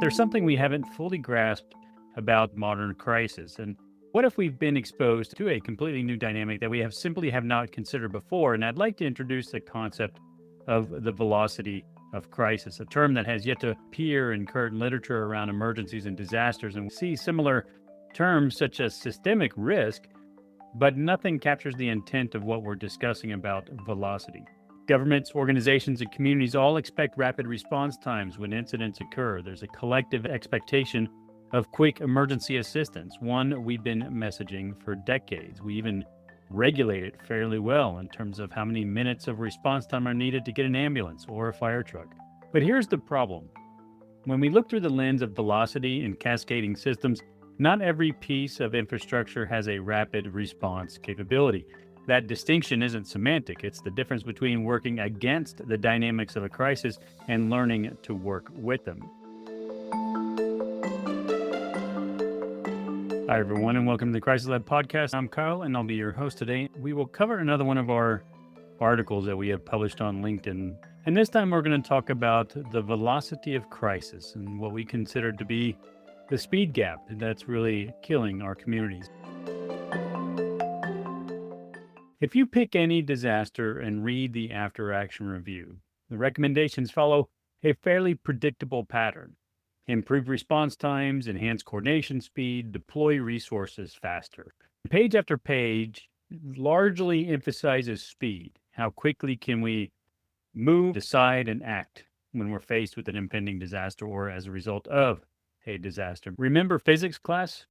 There's something we haven't fully grasped about modern crisis. And what if we've been exposed to a completely new dynamic that we have simply have not considered before? And I'd like to introduce the concept of the velocity of crisis, a term that has yet to appear in current literature around emergencies and disasters. And we see similar terms such as systemic risk, but nothing captures the intent of what we're discussing about velocity. Governments, organizations, and communities all expect rapid response times when incidents occur. There's a collective expectation of quick emergency assistance, one we've been messaging for decades. We even regulate it fairly well in terms of how many minutes of response time are needed to get an ambulance or a fire truck. But here's the problem. When we look through the lens of velocity and cascading systems, not every piece of infrastructure has a rapid response capability. That distinction isn't semantic. It's the difference between working against the dynamics of a crisis and learning to work with them. Hi, everyone, and welcome to the Crisis Lab podcast. I'm Kyle, and I'll be your host today. We will cover another one of our articles that we have published on LinkedIn. And this time we're going to talk about the velocity of crisis and what we consider to be the speed gap that's really killing our communities. If you pick any disaster and read the after action review, the recommendations follow a fairly predictable pattern. Improve response times, enhance coordination speed, deploy resources faster. Page after page largely emphasizes speed. How quickly can we move, decide, and act when we're faced with an impending disaster or as a result of a disaster? Remember physics class?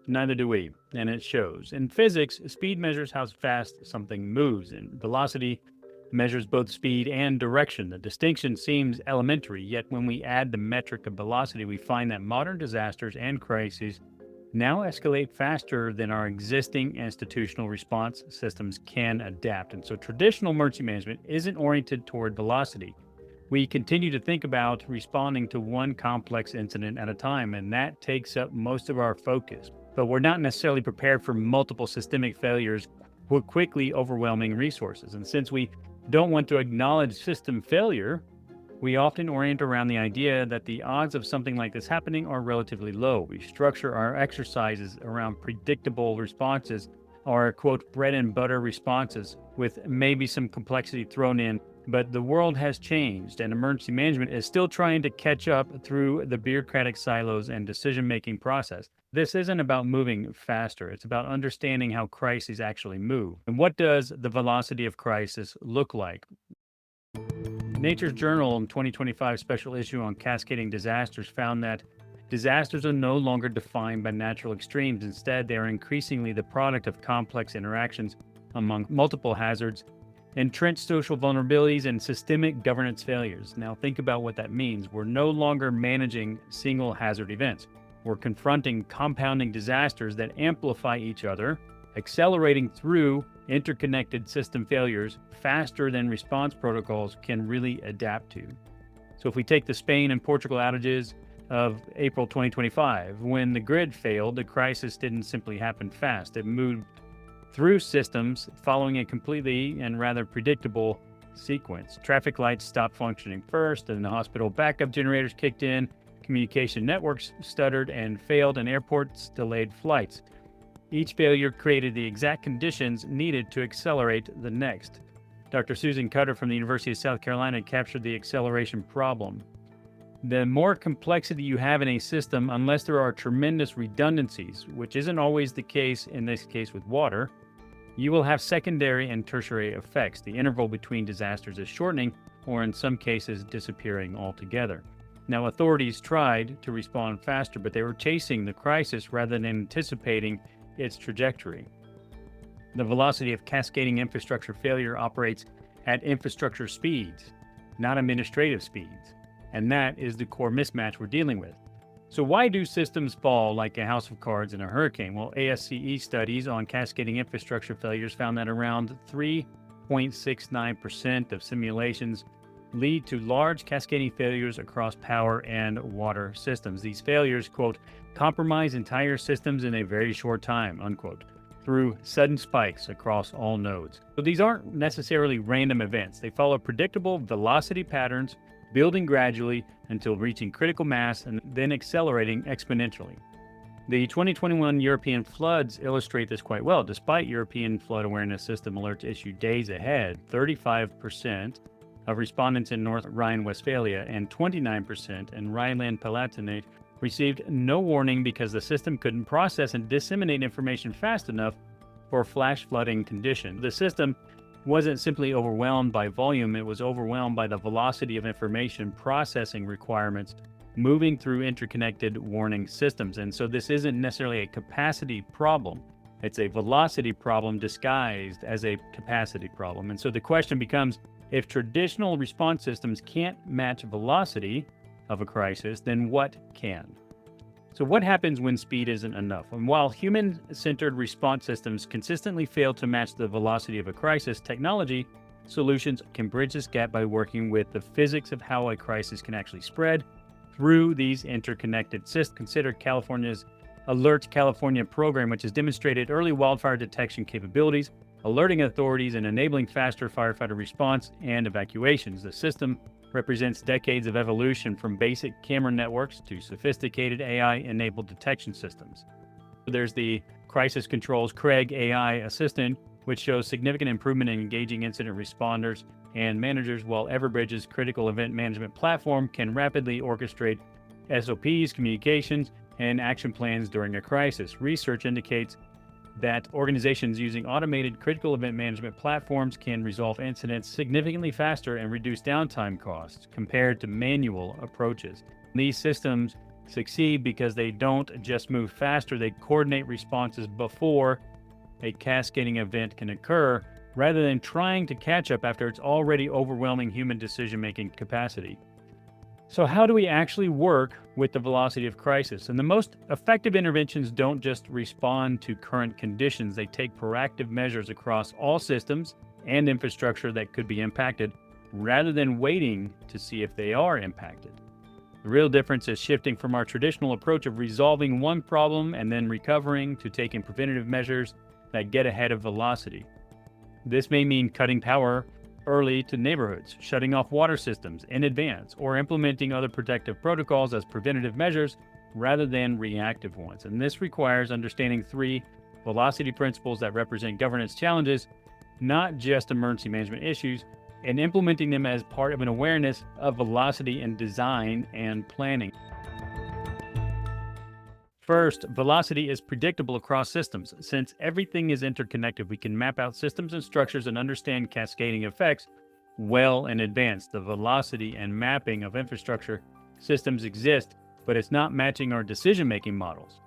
Neither do we, and it shows. In physics, speed measures how fast something moves, and velocity measures both speed and direction. The distinction seems elementary, yet when we add the metric of velocity, we find that modern disasters and crises now escalate faster than our existing institutional response systems can adapt. And so traditional emergency management isn't oriented toward velocity. We continue to think about responding to one complex incident at a time, and that takes up most of our focus. But we're not necessarily prepared for multiple systemic failures with quickly overwhelming resources. And since we don't want to acknowledge system failure, we often orient around the idea that the odds of something like this happening are relatively low. We structure our exercises around predictable responses, our quote, bread and butter responses, with maybe some complexity thrown in. But the world has changed, and emergency management is still trying to catch up through the bureaucratic silos and decision-making process. This isn't about moving faster. It's about understanding how crises actually move. And what does the velocity of crisis look like? Nature's Journal in 2025 special issue on cascading disasters found that disasters are no longer defined by natural extremes. Instead, they are increasingly the product of complex interactions among multiple hazards, entrenched social vulnerabilities, and systemic governance failures. Now, think about what that means. We're no longer managing single hazard events. We're confronting compounding disasters that amplify each other, accelerating through interconnected system failures faster than response protocols can really adapt to. So if we take the Spain and Portugal outages of April 2025, when the grid failed, the crisis didn't simply happen fast. It moved through systems following a completely and rather predictable sequence. Traffic lights stopped functioning first, and the hospital backup generators kicked in. Communication networks stuttered and failed, and airports delayed flights. Each failure created the exact conditions needed to accelerate the next. Dr. Susan Cutter from the University of South Carolina captured the acceleration problem. The more complexity you have in a system, unless there are tremendous redundancies, which isn't always the case in this case with water, you will have secondary and tertiary effects. The interval between disasters is shortening, or in some cases disappearing altogether. Now, authorities tried to respond faster, but they were chasing the crisis rather than anticipating its trajectory. The velocity of cascading infrastructure failure operates at infrastructure speeds, not administrative speeds. And that is the core mismatch we're dealing with. So why do systems fall like a house of cards in a hurricane? Well, ASCE studies on cascading infrastructure failures found that around 3.69% of simulations lead to large cascading failures across power and water systems. These failures, quote, compromise entire systems in a very short time, unquote, through sudden spikes across all nodes. So these aren't necessarily random events. They follow predictable velocity patterns building gradually until reaching critical mass and then accelerating exponentially. The 2021 European floods illustrate this quite well. Despite European Flood Awareness System alerts issued days ahead, 35% of respondents in North Rhine-Westphalia and 29% in Rhineland-Palatinate received no warning because the system couldn't process and disseminate information fast enough for flash flooding conditions. The system wasn't simply overwhelmed by volume, it was overwhelmed by the velocity of information processing requirements moving through interconnected warning systems. And so this isn't necessarily a capacity problem. It's a velocity problem disguised as a capacity problem. And so the question becomes, if traditional response systems can't match velocity of a crisis, then what can? So what happens when speed isn't enough? And while human-centered response systems consistently fail to match the velocity of a crisis, technology solutions can bridge this gap by working with the physics of how a crisis can actually spread through these interconnected systems. Consider California's Alert California program, which has demonstrated early wildfire detection capabilities, alerting authorities and enabling faster firefighter response and evacuations. The system represents decades of evolution from basic camera networks to sophisticated AI-enabled detection systems. There's the Crisis Control's Craig AI assistant, which shows significant improvement in engaging incident responders and managers, while Everbridge's critical event management platform can rapidly orchestrate SOPs, communications, and action plans during a crisis. Research indicates that organizations using automated critical event management platforms can resolve incidents significantly faster and reduce downtime costs compared to manual approaches. These systems succeed because they don't just move faster, they coordinate responses before a cascading event can occur, rather than trying to catch up after it's already overwhelming human decision-making capacity. So how do we actually work with the velocity of crisis? And the most effective interventions don't just respond to current conditions, they take proactive measures across all systems and infrastructure that could be impacted, rather than waiting to see if they are impacted. The real difference is shifting from our traditional approach of resolving one problem and then recovering to taking preventative measures that get ahead of velocity. This may mean cutting power early to neighborhoods, shutting off water systems in advance, or implementing other protective protocols as preventative measures rather than reactive ones. And this requires understanding three velocity principles that represent governance challenges, not just emergency management issues, and implementing them as part of an awareness of velocity in design and planning. First, velocity is predictable across systems. Since everything is interconnected, we can map out systems and structures and understand cascading effects well in advance. The velocity and mapping of infrastructure systems exist, but it's not matching our decision-making models.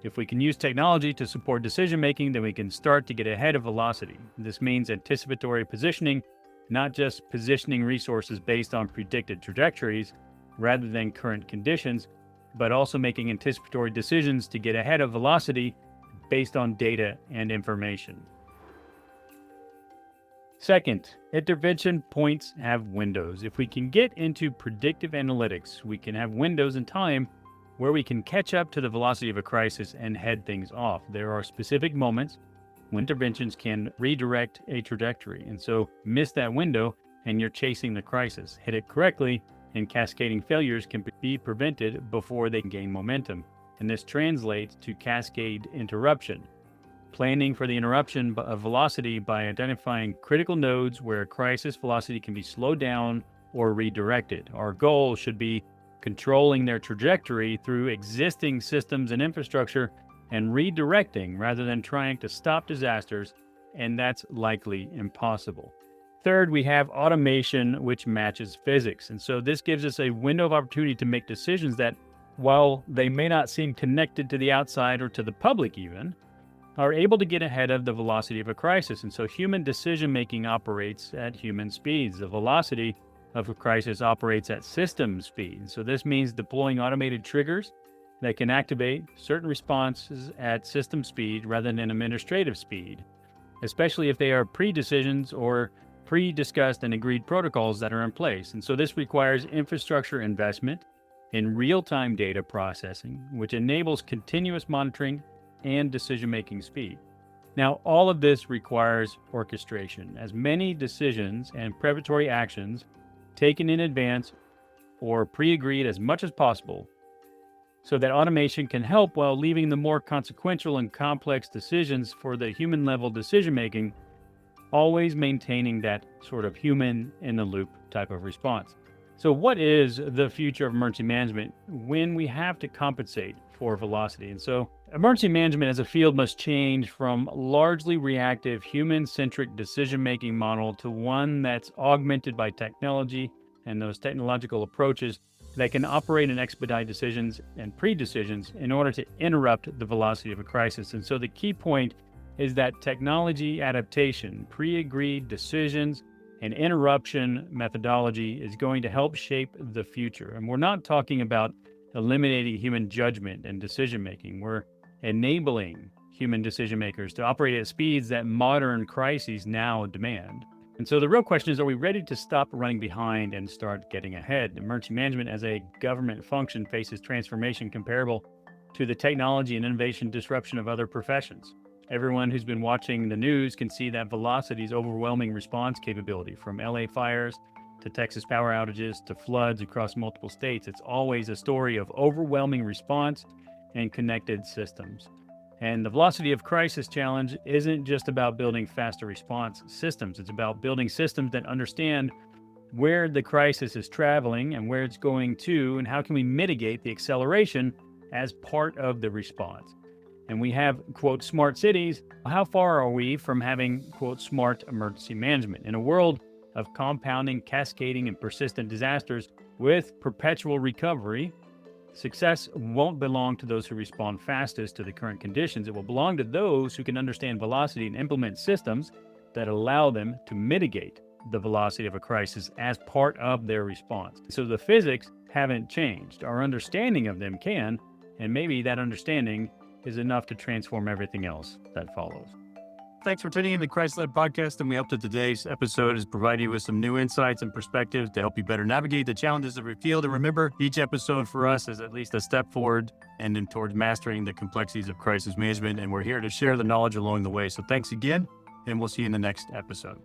If we can use technology to support decision-making, then we can start to get ahead of velocity. This means anticipatory positioning, not just positioning resources based on predicted trajectories rather than current conditions, but also making anticipatory decisions to get ahead of velocity based on data and information. Second, intervention points have windows. If we can get into predictive analytics, we can have windows in time where we can catch up to the velocity of a crisis and head things off. There are specific moments when interventions can redirect a trajectory. And so miss that window and you're chasing the crisis. Hit it correctly and cascading failures can be prevented before they gain momentum. And this translates to cascade interruption. Planning for the interruption of velocity by identifying critical nodes where crisis velocity can be slowed down or redirected. Our goal should be controlling their trajectory through existing systems and infrastructure and redirecting rather than trying to stop disasters, and that's likely impossible. Third, we have automation, which matches physics. And so this gives us a window of opportunity to make decisions that, while they may not seem connected to the outside or to the public even, are able to get ahead of the velocity of a crisis. And so human decision-making operates at human speeds. The velocity of a crisis operates at system speed. So this means deploying automated triggers that can activate certain responses at system speed rather than administrative speed, especially if they are pre-decisions or pre-discussed and agreed protocols that are in place. And so this requires infrastructure investment in real-time data processing, which enables continuous monitoring and decision-making speed. Now, all of this requires orchestration, as many decisions and preparatory actions taken in advance or pre-agreed as much as possible so that automation can help while leaving the more consequential and complex decisions for the human level decision making, always maintaining that sort of human in the loop type of response. So what is the future of emergency management when we have to compensate for velocity? And so emergency management as a field must change from largely reactive human-centric decision-making model to one that's augmented by technology and those technological approaches that can operate and expedite decisions and pre-decisions in order to interrupt the velocity of a crisis. And so the key point is that technology adaptation, pre-agreed decisions, and interruption methodology is going to help shape the future. And we're not talking about eliminating human judgment and decision making. We're enabling human decision makers to operate at speeds that modern crises now demand. And so the real question is, are we ready to stop running behind and start getting ahead? Emergency management as a government function faces transformation comparable to the technology and innovation disruption of other professions. Everyone who's been watching the news can see that velocity's overwhelming response capability, from LA fires to Texas power outages to floods across multiple states. It's always a story of overwhelming response and connected systems. And the velocity of crisis challenge isn't just about building faster response systems. It's about building systems that understand where the crisis is traveling and where it's going to, and how can we mitigate the acceleration as part of the response. And we have, quote, smart cities. How far are we from having, quote, smart emergency management? In a world of compounding, cascading, and persistent disasters with perpetual recovery, success won't belong to those who respond fastest to the current conditions. It will belong to those who can understand velocity and implement systems that allow them to mitigate the velocity of a crisis as part of their response. So the physics haven't changed. Our understanding of them can, and maybe that understanding is enough to transform everything else that follows. Thanks for tuning in to the Christ-Led Podcast, and we hope that today's episode has provided you with some new insights and perspectives to help you better navigate the challenges of your field. And remember, each episode for us is at least a step forward and towards mastering the complexities of crisis management, and we're here to share the knowledge along the way. So thanks again, and we'll see you in the next episode.